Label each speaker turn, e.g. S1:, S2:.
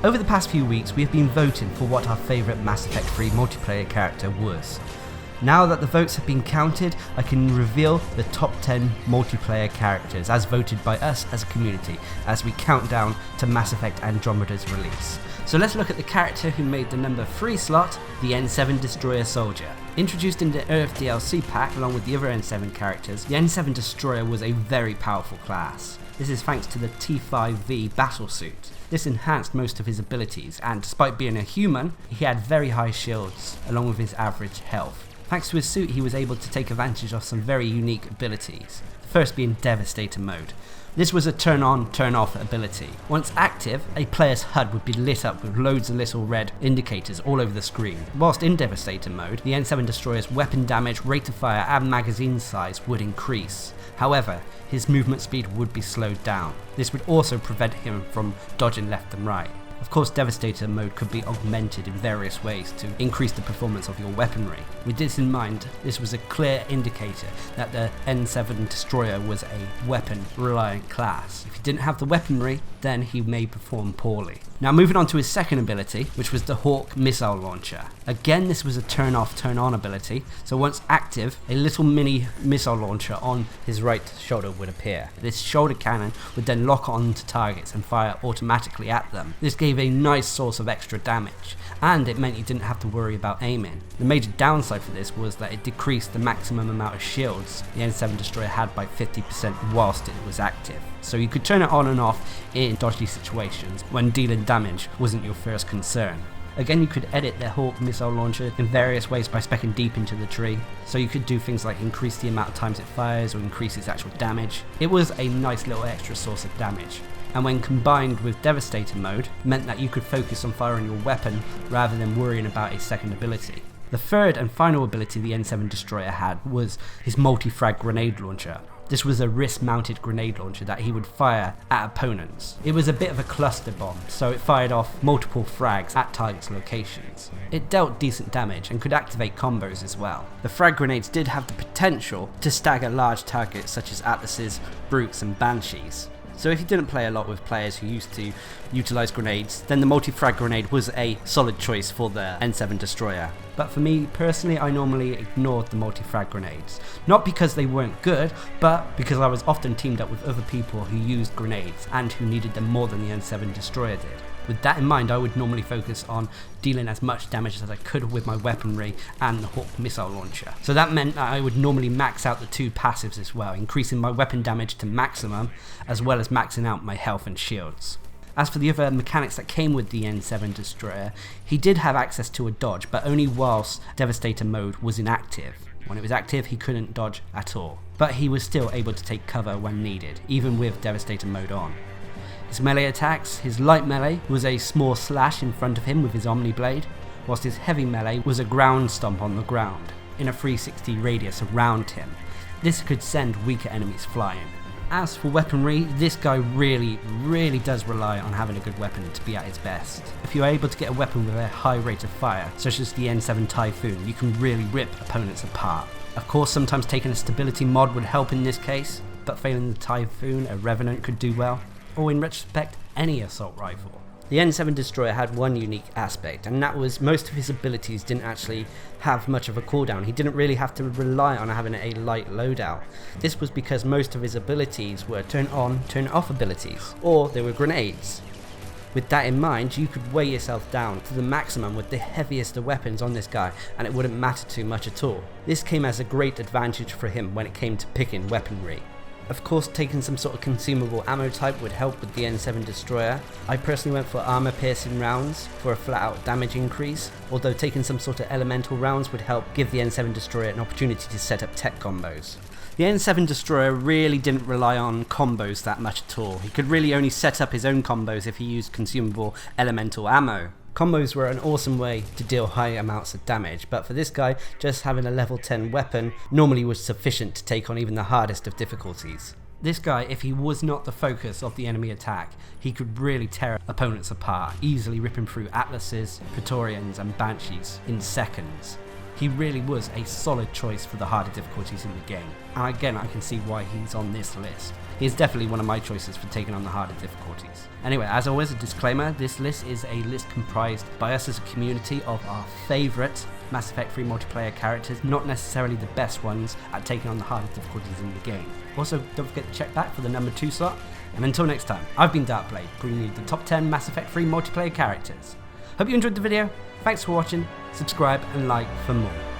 S1: Over the past few weeks we have been voting for what our favourite Mass Effect 3 multiplayer character was. Now that the votes have been counted, I can reveal the top 10 multiplayer characters as voted by us as a community as we count down to Mass Effect Andromeda's release. So let's look at the character who made the number 3 slot, the N7 Destroyer Soldier. Introduced in the Earth DLC pack along with the other N7 characters, the N7 Destroyer was a very powerful class. This is thanks to the T5V battlesuit. This enhanced most of his abilities, and despite being a human, he had very high shields along with his average health. Thanks to his suit, he was able to take advantage of some very unique abilities, the first being Devastator mode. This was a turn on, turn off ability. Once active, a player's HUD would be lit up with loads of little red indicators all over the screen. Whilst in Devastator mode, the N7 Destroyer's weapon damage, rate of fire and magazine size would increase. However, his movement speed would be slowed down. This would also prevent him from dodging left and right. Of course, Devastator mode could be augmented in various ways to increase the performance of your weaponry. With this in mind, this was a clear indicator that the N7 Destroyer was a weapon-reliant class. If he didn't have the weaponry, then he may perform poorly. Now moving on to his second ability, which was the Hawk Missile Launcher. Again, this was a turn-off, turn-on ability, so once active, a little mini missile launcher on his right shoulder would appear. This shoulder cannon would then lock onto targets and fire automatically at them. This gave a nice source of extra damage, and it meant you didn't have to worry about aiming. The major downside for this was that it decreased the maximum amount of shields the N7 Destroyer had by 50% whilst it was active. So you could turn it on and off in dodgy situations when dealing damage wasn't your first concern. Again, you could edit the Hawk Missile Launcher in various ways by speccing deep into the tree, so you could do things like increase the amount of times it fires or increase its actual damage. It was a nice little extra source of damage, and when combined with Devastator mode, meant that you could focus on firing your weapon rather than worrying about a second ability. The third and final ability the N7 Destroyer had was his multi-frag grenade launcher. This was a wrist-mounted grenade launcher that he would fire at opponents. It was a bit of a cluster bomb, so it fired off multiple frags at targets' locations. It dealt decent damage and could activate combos as well. The frag grenades did have the potential to stagger large targets such as Atlases, Brutes and Banshees. So if you didn't play a lot with players who used to utilise grenades, then the multi-frag grenade was a solid choice for the N7 Destroyer. But for me personally, I normally ignored the multi-frag grenades. Not because they weren't good, but because I was often teamed up with other people who used grenades and who needed them more than the N7 Destroyer did. With that in mind, I would normally focus on dealing as much damage as I could with my weaponry and the Hawk Missile Launcher. So that meant that I would normally max out the two passives as well, increasing my weapon damage to maximum, as well as maxing out my health and shields. As for the other mechanics that came with the N7 Destroyer, he did have access to a dodge, but only whilst Devastator mode was inactive. When it was active, he couldn't dodge at all, but he was still able to take cover when needed, even with Devastator mode on. His melee attacks, his light melee was a small slash in front of him with his Omni Blade, whilst his heavy melee was a ground stomp on the ground, in a 360 radius around him. This could send weaker enemies flying. As for weaponry, this guy really does rely on having a good weapon to be at its best. If you're able to get a weapon with a high rate of fire, such as the N7 Typhoon, you can really rip opponents apart. Of course, sometimes taking a stability mod would help in this case, but failing the Typhoon, a Revenant could do well, or in retrospect, any assault rifle. The N7 Destroyer had one unique aspect, and that was most of his abilities didn't actually have much of a cooldown. He didn't really have to rely on having a light loadout. This was because most of his abilities were turn on, turn off abilities, or they were grenades. With that in mind, you could weigh yourself down to the maximum with the heaviest of weapons on this guy, and it wouldn't matter too much at all. This came as a great advantage for him when it came to picking weaponry. Of course, taking some sort of consumable ammo type would help with the N7 Destroyer. I personally went for armor piercing rounds for a flat out damage increase, although taking some sort of elemental rounds would help give the N7 Destroyer an opportunity to set up tech combos. The N7 Destroyer really didn't rely on combos that much at all. He could really only set up his own combos if he used consumable elemental ammo. Combos were an awesome way to deal high amounts of damage, but for this guy, just having a level 10 weapon normally was sufficient to take on even the hardest of difficulties. This guy, if he was not the focus of the enemy attack, he could really tear opponents apart, easily ripping through Atlases, Praetorians and Banshees in seconds. he really was a solid choice for the harder difficulties in the game. And again, I can see why he's on this list. He is definitely one of my choices for taking on the harder difficulties. Anyway, as always, a disclaimer, this list is a list comprised by us as a community of our favourite Mass Effect 3 multiplayer characters, not necessarily the best ones at taking on the harder difficulties in the game. Also, don't forget to check back for the number 2 slot. And until next time, I've been Darcblade, bringing you the top 10 Mass Effect 3 multiplayer characters. Hope you enjoyed the video, thanks for watching, subscribe and like for more.